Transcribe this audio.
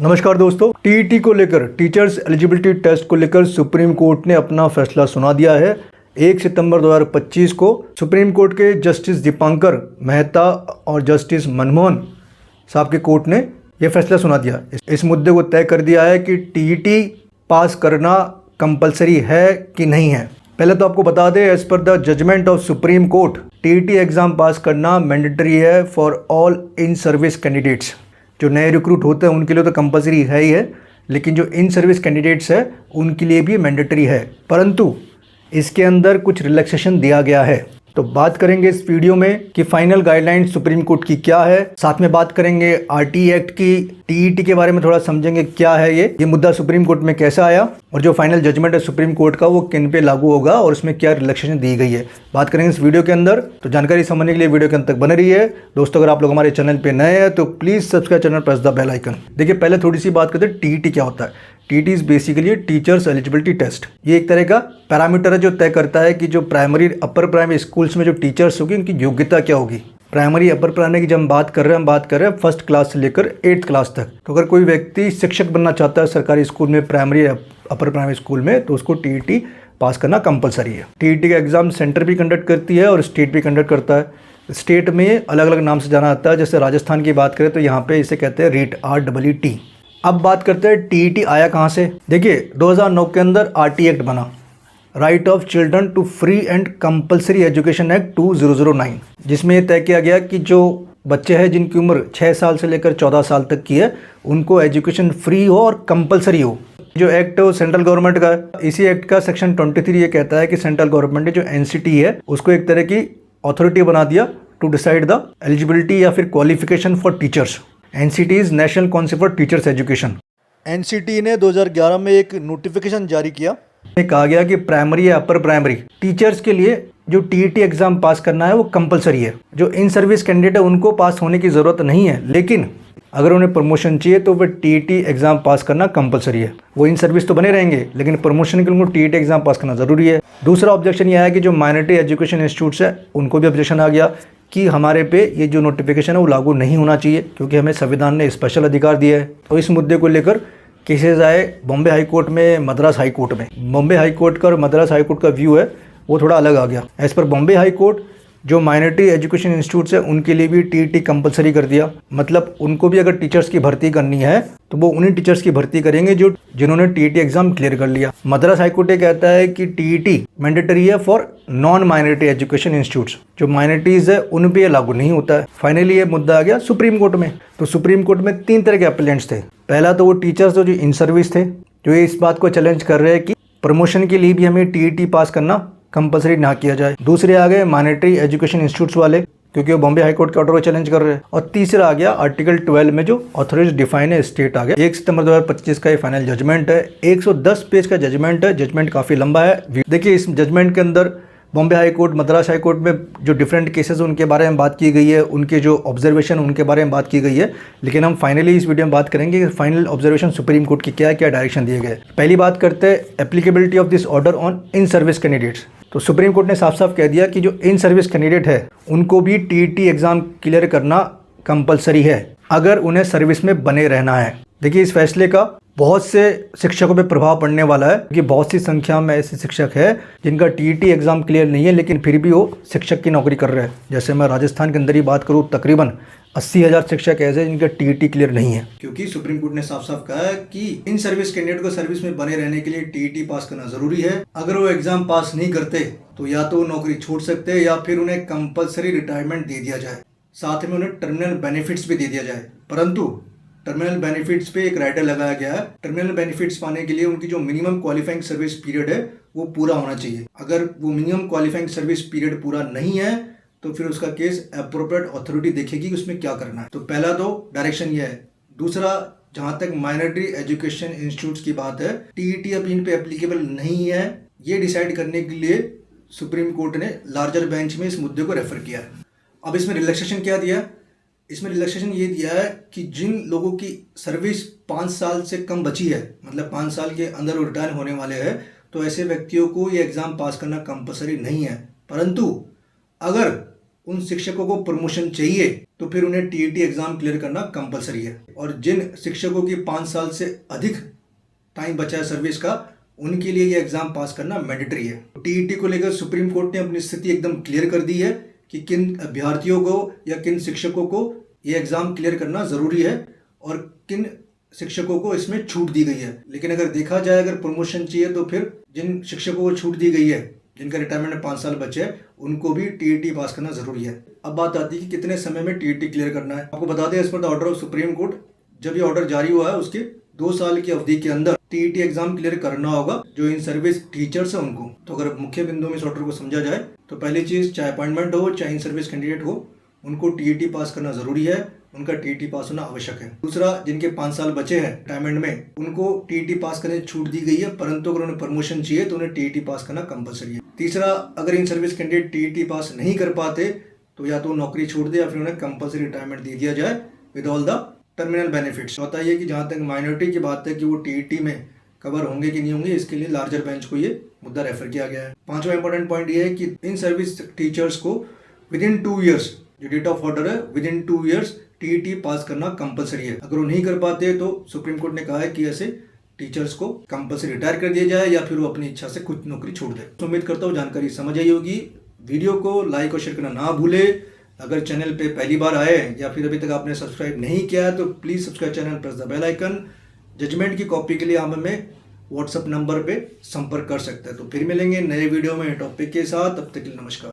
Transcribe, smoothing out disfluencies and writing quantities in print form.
नमस्कार दोस्तों, टीईटी को लेकर टीचर्स एलिजिबिलिटी टेस्ट को लेकर सुप्रीम कोर्ट ने अपना फैसला सुना दिया है। 1 सितंबर 2025 को सुप्रीम कोर्ट के जस्टिस दीपांकर मेहता और जस्टिस मनमोहन साहब के कोर्ट ने यह फैसला सुना दिया। इस मुद्दे को तय कर दिया है कि टीईटी पास करना कंपलसरी है कि नहीं है। पहले तो आपको बता दें, as per the judgement of Supreme Court TET exam pass करना मैंडेटरी है for all in service candidates. जो नए रिक्रूट होते हैं उनके लिए तो कंपलसरी है ही है, लेकिन जो इन सर्विस कैंडिडेट्स है उनके लिए भी मैंडेटरी है, परंतु इसके अंदर कुछ रिलैक्सेशन दिया गया है। तो बात करेंगे इस वीडियो में कि फाइनल गाइडलाइन सुप्रीम कोर्ट की क्या है। साथ में बात करेंगे आरटी एक्ट की, टीईटी के बारे में थोड़ा समझेंगे क्या है ये मुद्दा सुप्रीम कोर्ट में कैसा आया और जो फाइनल जजमेंट है सुप्रीम कोर्ट का वो किन पे लागू होगा और उसमें क्या रिलैक्सेशन दी गई है, बात करेंगे इस वीडियो के अंदर। तो जानकारी समझने के लिए वीडियो के अंत तक बने रही है। दोस्तों, अगर आप लोग हमारे चैनल पे नए हैं तो please subscribe channel, press the bell icon. देखिए, पहले थोड़ी सी बात करते हैं टीईटी क्या होता है। TET is basically teachers eligibility test. ये एक तरह का पैरामीटर है जो तय करता है कि जो प्राइमरी अपर प्राइमरी स्कूल्स में जो टीचर्स होगी उनकी योग्यता क्या होगी। प्राइमरी अपर प्राइमरी की जब हम बात कर रहे हैं फर्स्ट क्लास से लेकर 8th क्लास तक। तो अगर कोई व्यक्ति शिक्षक बनना चाहता है सरकारी स्कूल में, प्राइमरी अपर प्राइमरी स्कूल में, तो उसको टीईटी पास करना कंपलसरी है। टीईटी का एग्जाम सेंटर भी कंडक्ट करती है और स्टेट भी कंडक्ट करता है। स्टेट में अलग अलग नाम से जाना जाता है। जैसे राजस्थान की बात करें तो यहाँ पे इसे कहते हैं रीट, REET। अब बात करते हैं टीईटी आया कहाँ से। देखिए, 2009 के अंदर आरटी एक्ट बना, right of children to free and compulsory education act 2009, जिसमें यह तय किया गया कि जो बच्चे हैं जिनकी उम्र 6 साल से लेकर 14 साल तक की है उनको एजुकेशन फ्री हो और कंपलसरी हो। जो एक्ट है वो सेंट्रल गवर्नमेंट का है। इसी एक्ट का सेक्शन 23 ये कहता है कि सेंट्रल गवर्नमेंट ने जो एनसीटी है उसको एक तरह की अथॉरिटी बना दिया टू डिसाइड द एलिजिबिलिटी या फिर qualification for teachers. NCT is national council for teachers education. NCT ने 2011 में एक नोटिफिकेशन जारी किया। कहा गया कि प्राइमरी या अपर प्राइमरी टीचर्स के लिए जो टीईटी एग्जाम पास करना है वो कंपलसरी है। जो इन सर्विस कैंडिडेट है उनको पास होने की ज़रूरत नहीं है, लेकिन अगर उन्हें प्रमोशन चाहिए तो वह टीईटी एग्जाम पास करना कंपलसरी है। वो इन सर्विस तो बने रहेंगे, लेकिन प्रमोशन के लिए उनको टीईटी एग्जाम पास करना ज़रूरी है। दूसरा ऑब्जेक्शन यह है कि जो माइनॉरिटी एजुकेशन इंस्टीट्यूट्स है उनको भी ऑब्जेक्शन आ गया कि हमारे पे ये जो नोटिफिकेशन है वो लागू नहीं होना चाहिए, क्योंकि हमें संविधान ने स्पेशल अधिकार दिया है। तो इस मुद्दे को लेकर केसेस आए बॉम्बे हाई कोर्ट में, मद्रास हाई कोर्ट में। बॉम्बे हाई कोर्ट का और मद्रास हाई कोर्ट का व्यू है वो थोड़ा अलग आ गया। As per Bombay High Court जो माइनॉरिटी एजुकेशन इंस्टीट्यूट्स है उनके लिए भी टीईटी कंपलसरी कर दिया। मतलब उनको भी अगर टीचर्स की भर्ती करनी है तो वो उन्हीं टीचर्स की भर्ती करेंगे जो जिन्होंने टीईटी एग्जाम क्लियर कर लिया। मद्रास हाई कोर्ट ये कहता है कि टीईटी मैंडेटरी है for non minority education institutes. जो माइनॉरिटीज है उन पे लागू नहीं होता है। फाइनली ये मुद्दा आ गया सुप्रीम कोर्ट में। तो सुप्रीम कोर्ट में 3 तरह के अपीलेंट्स थे। पहला तो वो टीचर्स जो इन सर्विस थे, जो इस बात को चैलेंज कर रहे हैं कि प्रमोशन के लिए भी हमें टीईटी पास करना कंपलसरी ना किया जाए। दूसरे आ गए माइनॉरिटी एजुकेशन इंस्टीट्यूट्स वाले, क्योंकि वो बॉम्बे हाई कोर्ट के ऑर्डर को चैलेंज कर रहे हैं। और तीसरा आ गया आर्टिकल 12 में जो ऑथोराइज्ड डिफाइन है स्टेट आ गया। 1 सितंबर 2025 का ये फाइनल जजमेंट है। 110 पेज का जजमेंट है। जजमेंट काफ़ी लंबा है। देखिए, इस जजमेंट के अंदर Bombay High court, Madras High court में जो डिफरेंट केसेस उनके बारे में बात की गई है, उनके जो ऑब्जर्वेशन उनके बारे में बात की गई है। लेकिन हम फाइनली इस वीडियो में बात करेंगे कि फाइनल ऑब्जर्वेशन सुप्रीम कोर्ट की क्या डायरेक्शन दिए गए। पहली बात करते हैं applicability of this order on in service candidates. तो सुप्रीम कोर्ट ने साफ साफ कह दिया कि जो इन सर्विस कैंडिडेट है उनको भी टीईटी एग्जाम क्लियर करना कंपलसरी है अगर उन्हें सर्विस में बने रहना है। देखिए, इस फैसले का बहुत से शिक्षकों पे प्रभाव पड़ने वाला है, क्योंकि बहुत सी संख्या में ऐसे शिक्षक है जिनका टीईटी एग्जाम क्लियर नहीं है लेकिन फिर भी वो शिक्षक की नौकरी कर रहे हैं। जैसे मैं राजस्थान के अंदर ही बात करूँ, तकरीबन 80,000 शिक्षक ऐसे जिनका टीईटी क्लियर नहीं है, क्योंकि सुप्रीम कोर्ट ने साफ साफ कहा है कि इन सर्विस कैंडिडेट को सर्विस में बने रहने के लिए टीईटी पास करना जरूरी है। अगर वो एग्जाम पास नहीं करते तो या तो वो नौकरी छोड़ सकते हैं या फिर उन्हें कंपलसरी रिटायरमेंट दे दिया जाए। साथ में उन्हें टर्मिनल बेनिफिट्स भी दे दिया जाए। परंतु टर्मिनल बेनिफिट्स पे एक राइडर लगाया गया है। टर्मिनल बेनिफिट्स पाने के लिए उनकी जो मिनिमम क्वालिफाइंग सर्विस पीरियड है वो पूरा होना चाहिए। अगर वो मिनिमम क्वालिफाइंग सर्विस पीरियड पूरा नहीं है तो फिर उसका केस एप्रोप्रिएट अथॉरिटी देखेगी कि उसमें क्या करना है। तो पहला तो डायरेक्शन ये है। दूसरा, जहां तक माइनॉरिटी एजुकेशन इंस्टीट्यूट्स की बात है, टीईटी अब इन पे एप्लीकेबल नहीं है, ये डिसाइड करने के लिए सुप्रीम कोर्ट ने लार्जर बेंच में इस मुद्दे को रेफर किया है। अब इसमें रिलैक्सेशन क्या दिया? इसमें रिलैक्सेशन ये दिया है कि जिन लोगों की सर्विस 5 साल से कम बची है, मतलब 5 साल के अंदर वो रिटायर होने वाले हैं, तो ऐसे व्यक्तियों को ये एग्ज़ाम पास करना कंपलसरी नहीं है। परंतु अगर उन शिक्षकों को प्रमोशन चाहिए तो फिर उन्हें टीईटी एग्जाम क्लियर करना कंपलसरी है। और जिन शिक्षकों की 5 साल से अधिक टाइम बचा है सर्विस का, उनके लिए ये एग्जाम पास करना मैंडेटरी है। टीईटी को लेकर सुप्रीम कोर्ट ने अपनी स्थिति एकदम क्लियर कर दी है कि किन अभ्यर्थियों को या किन शिक्षकों को ये एग्जाम क्लियर करना जरूरी है और किन शिक्षकों को इसमें छूट दी गई है। लेकिन अगर देखा जाए, अगर प्रमोशन चाहिए तो फिर जिन शिक्षकों को छूट दी गई है, जिनका रिटायरमेंट में 5 साल बचे हैं, उनको भी टीईटी पास करना जरूरी है। अब बात आती है कि कितने समय में टीईटी क्लियर करना है। आपको बता दें, as per the order of Supreme Court, जब ये ऑर्डर जारी हुआ है उसके 2 साल की अवधि के अंदर टीईटी एग्जाम क्लियर करना होगा जो इन सर्विस टीचर्स है उनको। तो अगर मुख्य बिंदु में इस ऑर्डर को समझा जाए तो पहली चीज, चाहे अपॉइंटमेंट हो चाहे इन सर्विस कैंडिडेट हो, उनको टीईटी पास करना जरूरी है, उनका टीईटी पास होना आवश्यक है। दूसरा, जिनके 5 साल बचे हैं रिटायरमेंट में, उनको टीईटी पास करने छूट दी गई है, परंतु अगर उन्हें प्रमोशन चाहिए तो उन्हें टीईटी पास करना कंपलसरी है। तीसरा, अगर in service candidate TET pass नहीं कर पाते तो या तो नौकरी छोड़ दे या फिर उन्हें कंपलसरी रिटायरमेंट दे दिया जाए with all the terminal benefits. होता है कि जहां तक माइनॉरिटी की बात है कि वो टीईटी में कवर होंगे कि नहीं होंगे, इसके लिए लार्जर बेंच को ये मुद्दा रेफर किया गया है। 5वां इंपॉर्टेंट पॉइंट ये है कि इन सर्विस टीचर्स को विद इन 2 ईयर्स, जो डेट ऑफ ऑर्डर है with in 2 years TET pass करना कंपलसरी है। अगर वो नहीं कर पाते तो सुप्रीम कोर्ट ने कहा है कि ऐसे टीचर्स को कंपलसरी रिटायर कर दिया जाए या फिर वो अपनी इच्छा से कुछ नौकरी छोड़ दे। तो उम्मीद करता हूँ जानकारी समझ आई होगी। वीडियो को लाइक और शेयर करना ना भूले। अगर चैनल पे पहली बार आए या फिर अभी तक आपने सब्सक्राइब नहीं किया है तो please subscribe channel, press the bell icon. Judgement की कॉपी के लिए आप हमें व्हाट्सएप नंबर पे संपर्क कर सकते हैं। तो फिर मिलेंगे नए वीडियो में टॉपिक के साथ, तब तक के लिए नमस्कार।